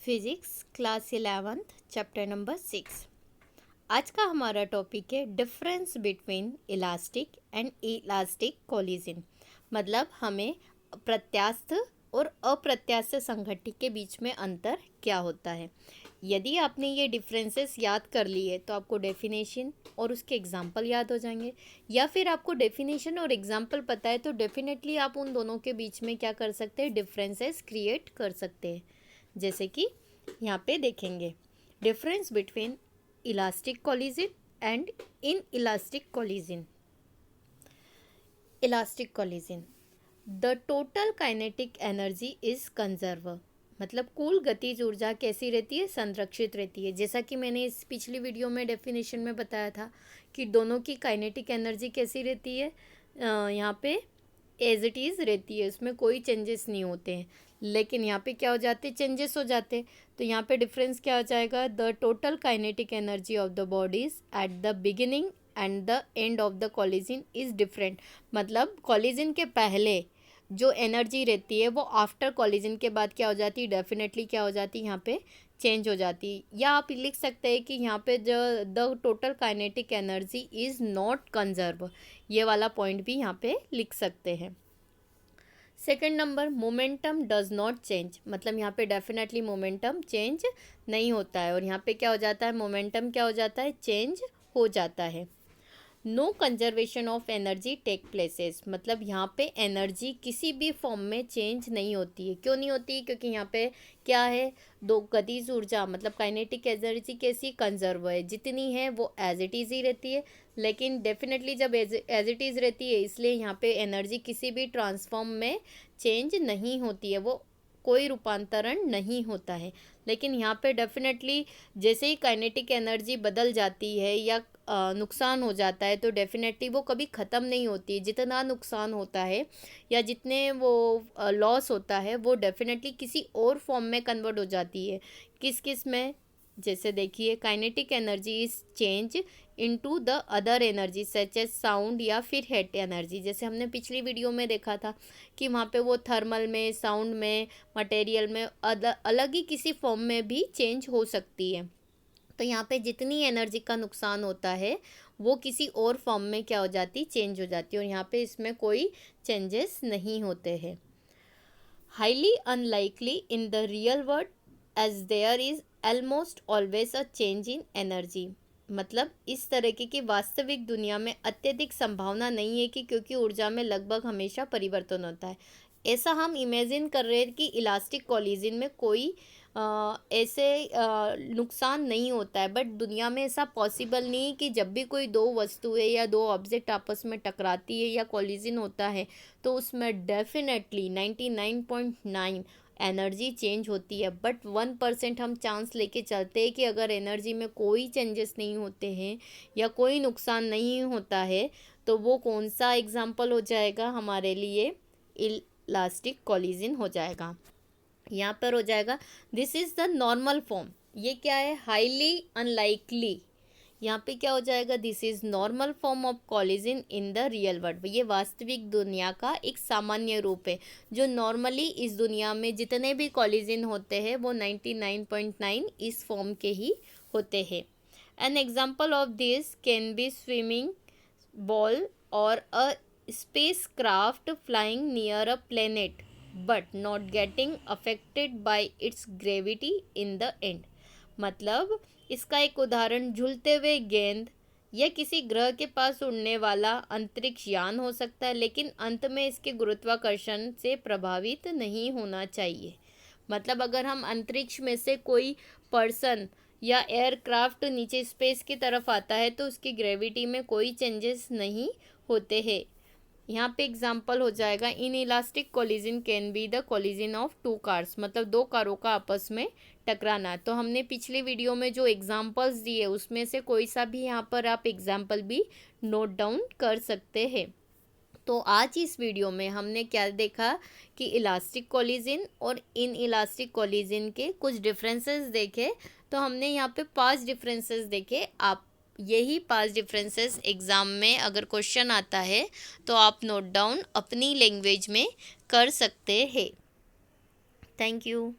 Physics class 11th chapter number 6। आज का हमारा टॉपिक है difference between elastic and elastic collision. मतलब हमें प्रत्यास्थ और अप्रत्यास्थ संघटन के बीच में अंतर क्या होता है। यदि आपने ये डिफरेंसेस याद कर लिए तो आपको डेफिनेशन और उसके एग्जाम्पल याद हो जाएंगे, या फिर आपको डेफिनेशन और एग्जाम्पल पता है तो डेफिनेटली आप उन दोनों के बीच में क्या कर सकते हैं, डिफरेंसेस क्रिएट कर सकते हैं। जैसे कि यहाँ पे देखेंगे difference between elastic collision and in elastic collision. Elastic collision, the total kinetic energy is conserve. मतलब कुल गतिज ऊर्जा कैसी रहती है, संरक्षित रहती है। जैसा कि मैंने इस पिछली वीडियो में डेफिनेशन में बताया था कि दोनों की काइनेटिक एनर्जी कैसी रहती है, यहाँ पे एज इट इज़ रहती है, उसमें कोई चेंजेस नहीं होते हैं। लेकिन यहाँ पे क्या हो जाते हैं, चेंजेस हो जाते हैं। तो यहाँ पे डिफरेंस क्या हो जाएगा, the total kinetic energy of the bodies at the beginning and the end of the collision is different. मतलब कोलिजन के पहले जो एनर्जी रहती है वो आफ्टर कोलिजन के बाद क्या हो जाती है, डेफिनेटली क्या हो जाती है, यहाँ पे चेंज हो जाती है। या आप लिख सकते हैं कि यहाँ पे जो the total kinetic energy is not conserve, ये वाला पॉइंट भी यहाँ पे लिख सकते हैं। Second number, momentum does not change. मतलब यहाँ पे डेफिनेटली मोमेंटम चेंज नहीं होता है, और यहाँ पे क्या हो जाता है, मोमेंटम क्या हो जाता है, चेंज हो जाता है। No conservation of energy take places. मतलब यहाँ पे एनर्जी किसी भी फॉर्म में चेंज नहीं होती है। क्यों नहीं होती, क्योंकि यहाँ पे क्या है, दो गतिज ऊर्जा मतलब काइनेटिक एनर्जी कैसी, कंजर्व है, जितनी है वो एज इट इज़ ही रहती है। लेकिन डेफिनेटली जब एज इट इज़ रहती है, इसलिए यहाँ पे एनर्जी किसी भी ट्रांसफॉर्म में चेंज नहीं होती है, वो कोई रूपांतरण नहीं होता है। लेकिन यहाँ पे डेफिनेटली जैसे ही काइनेटिक एनर्जी बदल जाती है या नुकसान हो जाता है तो डेफिनेटली वो कभी ख़त्म नहीं होती। जितना नुकसान होता है या जितने वो लॉस होता है वो डेफिनेटली किसी और फॉर्म में कन्वर्ट हो जाती है। किस किस में, जैसे देखिए kinetic energy is change into the other energy such as sound या फिर हीट एनर्जी। जैसे हमने पिछली वीडियो में देखा था कि वहाँ पे वो थर्मल में, साउंड में, मटेरियल में अलग ही किसी फॉर्म में भी चेंज हो सकती है। तो यहाँ पे जितनी एनर्जी का नुकसान होता है वो किसी और फॉर्म में क्या हो जाती, चेंज हो जाती है, और यहाँ पे इसमें कोई चेंजेस नहीं होते हैं। Highly unlikely in the real world as there is almost always a change in energy. मतलब इस तरीके की वास्तविक दुनिया में अत्यधिक संभावना नहीं है कि, क्योंकि ऊर्जा में लगभग हमेशा परिवर्तन होता है। ऐसा हम इमेजिन कर रहे हैं कि इलास्टिक कोलिजन में कोई ऐसे नुकसान नहीं होता है, बट दुनिया में ऐसा पॉसिबल नहीं है कि जब भी कोई दो वस्तुएं या दो ऑब्जेक्ट आपस में टकराती है या कोलिजन होता है तो उसमें डेफिनेटली 99.9 एनर्जी चेंज होती है। बट 1% हम चांस लेके चलते हैं कि अगर एनर्जी में कोई चेंजेस नहीं होते हैं या कोई नुकसान नहीं होता है तो वो कौन सा एग्जाम्पल हो जाएगा हमारे लिए, इलास्टिक कोलिजन हो जाएगा। यहाँ पर हो जाएगा this is the normal form. ये क्या है, हाईली अनलाइकली। यहाँ पे क्या हो जाएगा, this is normal form of collision in the real world. ये वास्तविक दुनिया का एक सामान्य रूप है। जो नॉर्मली इस दुनिया में जितने भी कोलिजन होते हैं वो 99.9 इस फॉर्म के ही होते हैं। An example of this can be swimming ball और a spacecraft flying near a planet but not getting affected by its gravity in the end. मतलब इसका एक उदाहरण झूलते हुए गेंद या किसी ग्रह के पास उड़ने वाला अंतरिक्ष यान हो सकता है, लेकिन अंत में इसके गुरुत्वाकर्षण से प्रभावित नहीं होना चाहिए। मतलब अगर हम अंतरिक्ष में से कोई पर्सन या एयरक्राफ्ट नीचे स्पेस की तरफ आता है तो उसकी ग्रेविटी में कोई चेंजेस नहीं होते हैं। यहाँ पे एग्जाम्पल हो जाएगा, inelastic collision can be the collision of two cars. मतलब दो कारों का आपस में टकराना। तो हमने पिछली वीडियो में जो एग्जाम्पल्स दिए उसमें से कोई सा भी यहाँ पर आप एग्जाम्पल भी नोट डाउन कर सकते हैं। तो आज इस वीडियो में हमने क्या देखा कि इलास्टिक कोलिजन और इन इलास्टिक कोलिजन के कुछ डिफरेंसेस देखे। तो हमने यहाँ पे 5 डिफरेंसेस देखे। आप यही 5 डिफरेंसेस एग्ज़ाम में अगर क्वेश्चन आता है तो आप नोट डाउन अपनी लैंग्वेज में कर सकते हैं। Thank you.